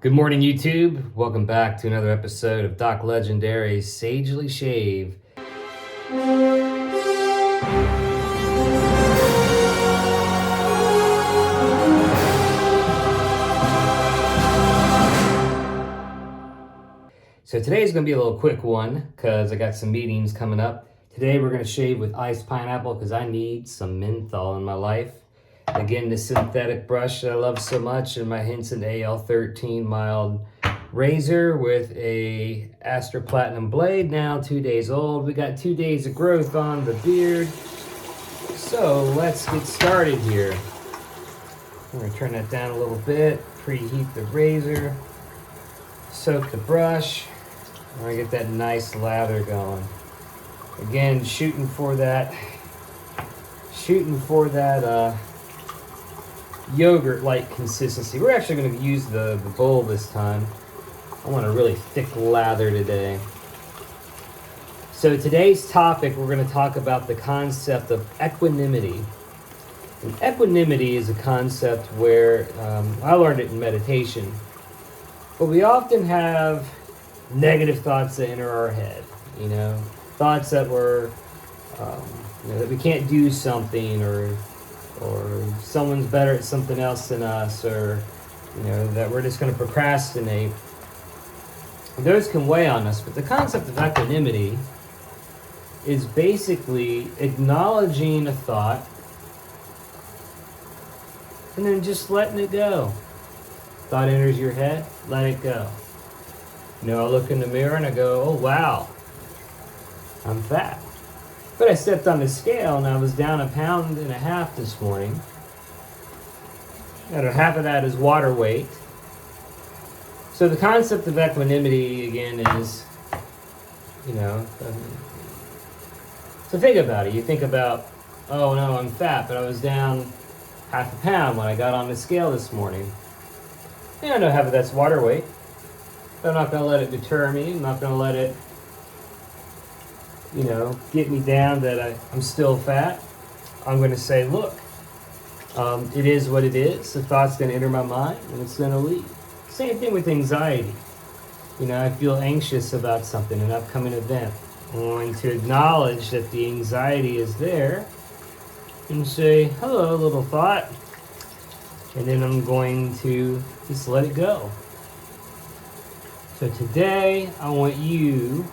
Good morning, YouTube. Welcome back to another episode of Doc Legendary's Sagely Shave. So today's going to be a little quick one because I got some meetings coming up. Today we're going to shave with iced pineapple because I need some menthol in my life. Again, the synthetic brush that I love so much, and my Henson AL13 mild razor with a Astra Platinum blade, now 2 days old. We got 2 days of growth on the beard. So let's get started here. I'm going to turn that down a little bit, preheat the razor, soak the brush. I'm going to get that nice lather going. Again, shooting for that yogurt-like consistency. We're actually going to use the bowl this time. I want a really thick lather today. So today's topic, we're going to talk about the concept of equanimity. And equanimity is a concept where I learned it in meditation. But we often have negative thoughts that enter our head. Thoughts that we're that we can't do something, or someone's better at something else than us, or that we're just going to procrastinate. Those can weigh on us, but the concept of equanimity is basically acknowledging a thought and then just letting it go. Thought enters your head, let it go. I look in the mirror and I go, oh wow, I'm fat. But I stepped on the scale and I was down 1.5 pounds this morning. And half of that is water weight. So the concept of equanimity, again, is, so think about it. You think about, oh no, I'm fat, but I was down 0.5 pound when I got on the scale this morning. I know half of that's water weight. But I'm not going to let it deter me. I'm not going to let it get me down that I'm still fat. I'm going to say, look, it is what it is. The thought's going to enter my mind and it's going to leave. Same thing with anxiety. I feel anxious about something, an upcoming event. I'm going to acknowledge that the anxiety is there and say, hello, little thought. And then I'm going to just let it go. So today, I want you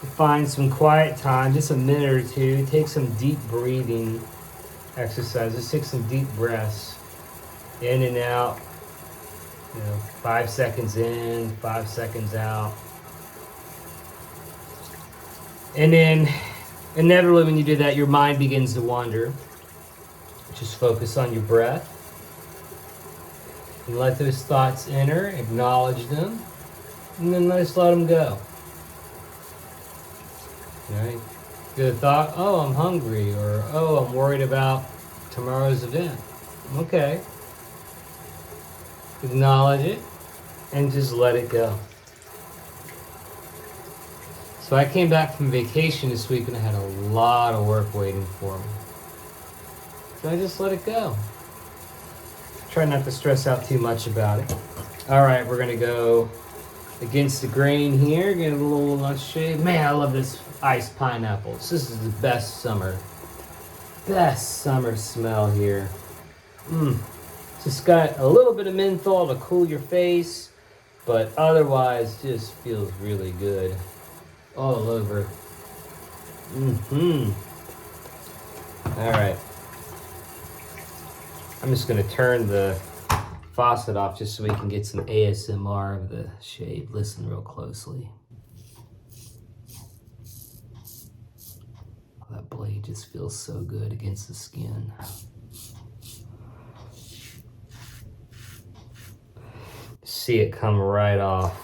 to find some quiet time, just a minute or two. Take some deep breathing exercises. Take some deep breaths in and out. 5 seconds in, 5 seconds out. And then, inevitably when you do that, your mind begins to wander. Just focus on your breath. And let those thoughts enter, acknowledge them, and then just let them go. Get a thought, oh, I'm hungry, or oh, I'm worried about tomorrow's event. Okay. Acknowledge it and just let it go. So I came back from vacation this week and I had a lot of work waiting for me. So I just let it go. Try not to stress out too much about it. All right, we're going to go against the grain here. Get a little shave. Man, I love this iced pineapples. This is the best summer smell here. Just got a little bit of menthol to cool your face, but otherwise just feels really good all over. All right. I'm just going to turn the faucet off just so we can get some ASMR of the shave. Listen real closely. That blade just feels so good against the skin. See it come right off.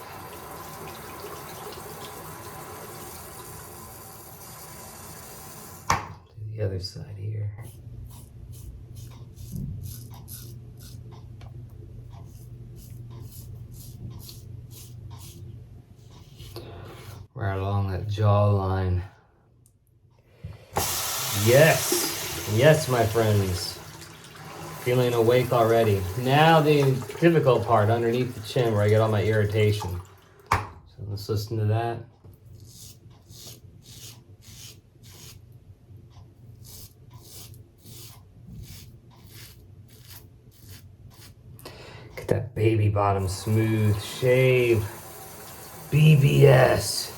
To the other side here. Right along that jawline. Yes, my friends. Feeling awake already. Now the difficult part, underneath the chin where I get all my irritation. So let's listen to that. Get that baby bottom smooth shave. BBS.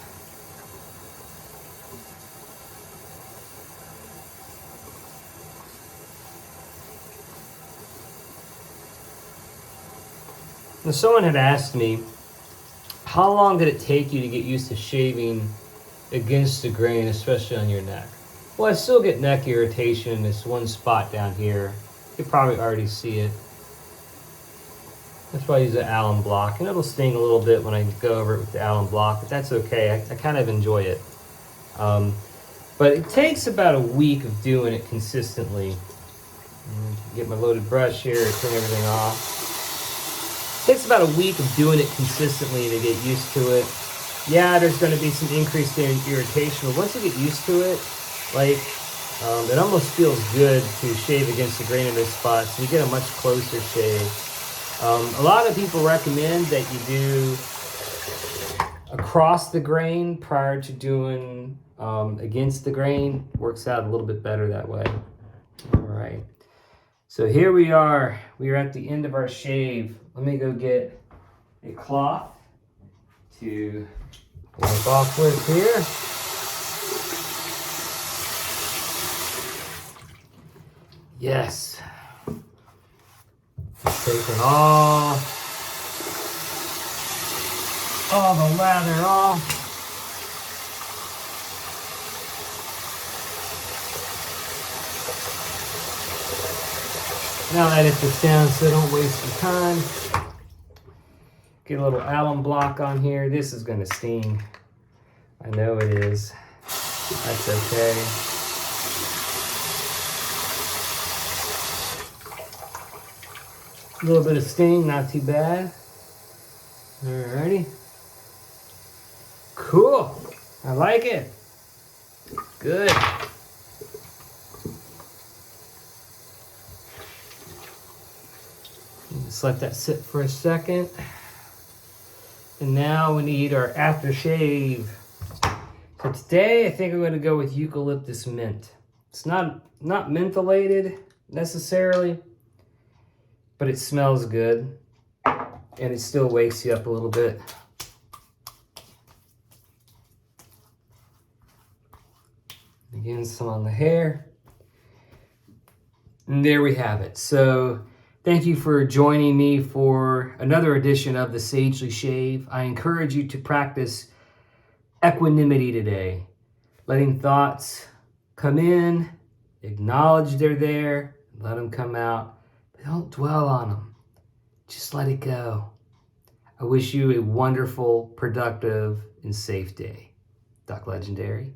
Now, someone had asked me, how long did it take you to get used to shaving against the grain, especially on your neck? Well, I still get neck irritation in this one spot down here. You can probably already see it. That's why I use the alum block, and it'll sting a little bit when I go over it with the alum block, but that's okay. I kind of enjoy it. But it takes about a week of doing it consistently. Get my loaded brush here, turn everything off. It takes about a week of doing it consistently to get used to it. Yeah, there's going to be some increased irritation, but once you get used to it, like, it almost feels good to shave against the grain in those spots. You get a much closer shave. A lot of people recommend that you do across the grain prior to doing against the grain. Works out a little bit better that way. All right. So here we are. We are at the end of our shave. Let me go get a cloth to wipe off with here. Yes. Just taking all the lather off. Now edit this down so don't waste your time. Get a little alum block on here. This is going to sting. I know it is. That's okay. A little bit of sting, not too bad. Alrighty. Cool. I like it. Good. Just let that sit for a second. And now we need our aftershave. So today I think I'm going to go with Eucalyptus mint. It's not mentholated necessarily, but it smells good and it still wakes you up a little bit. Again, some on the hair. And there we have it. So thank you for joining me for another edition of the Sagely Shave. I encourage you to practice equanimity today. Letting thoughts come in, acknowledge they're there, let them come out. But don't dwell on them. Just let it go. I wish you a wonderful, productive, and safe day. Doc Legendary.